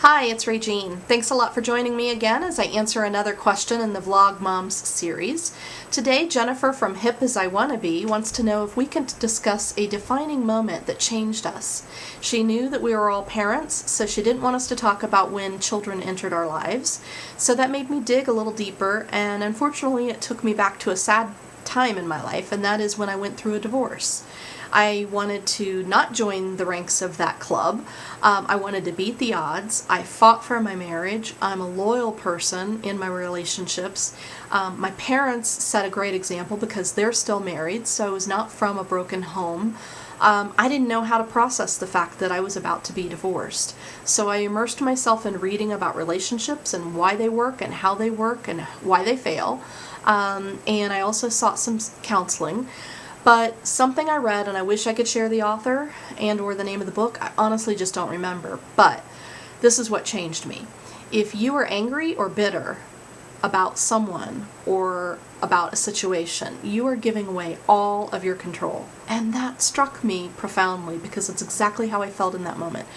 Hi, it's Regine. Thanks a lot for joining me again as I answer another question in the Vlog Moms series. Today, Jennifer from Hip As I Wanna Be wants to know if we can discuss a defining moment that changed us. She knew that we were all parents, so she didn't want us to talk about when children entered our lives. So that made me dig a little deeper, and unfortunately it took me back to a sad time in my life, and that is when I went through a divorce. I wanted to not join the ranks of that club. I wanted to beat the odds. I fought for my marriage. I'm a loyal person in my relationships. My parents set a great example because they're still married, so I was not from a broken home. I didn't know how to process the fact that I was about to be divorced. So I immersed myself in reading about relationships and why they work and how they work and why they fail. And I also sought some counseling. But something I read, and I wish I could share the author and or the name of the book, I honestly just don't remember. But this is what changed me. If you are angry or bitter about someone or about a situation, you are giving away all of your control. And that struck me profoundly because it's exactly how I felt in that moment.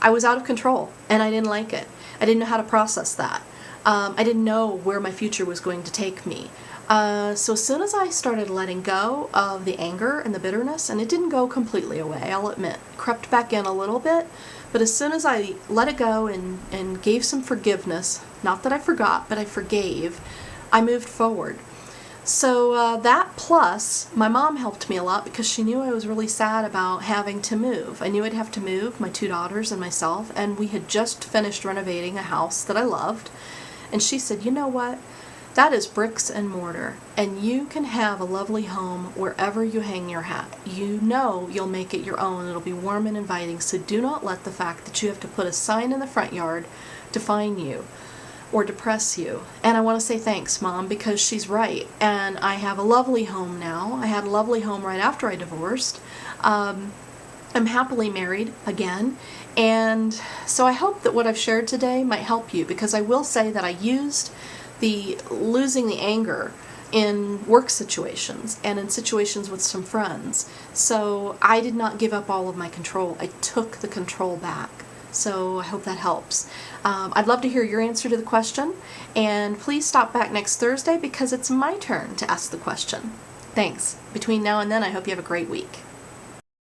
I was out of control and I didn't like it. I didn't know how to process that. I didn't know where my future was going to take me. So as soon as I started letting go of the anger and the bitterness, and it didn't go completely away, I'll admit, crept back in a little bit, but as soon as I let it go and gave some forgiveness, not that I forgot, but I forgave, I moved forward. So that plus, my mom helped me a lot because she knew I was really sad about having to move. I knew I'd have to move, my two daughters and myself, and we had just finished renovating a house that I loved. And she said, you know what? That is bricks and mortar, and you can have a lovely home wherever you hang your hat. You know you'll make it your own. It'll be warm and inviting, so do not let the fact that you have to put a sign in the front yard define you or depress you. And I want to say thanks, Mom, because she's right. And I have a lovely home now. I had a lovely home right after I divorced. I'm happily married again, and so I hope that what I've shared today might help you, because I will say that I used the losing the anger in work situations and in situations with some friends. So I did not give up all of my control. I took the control back. So I hope that helps. I'd love to hear your answer to the question, and please stop back next Thursday because it's my turn to ask the question. Thanks. Between now and then, I hope you have a great week.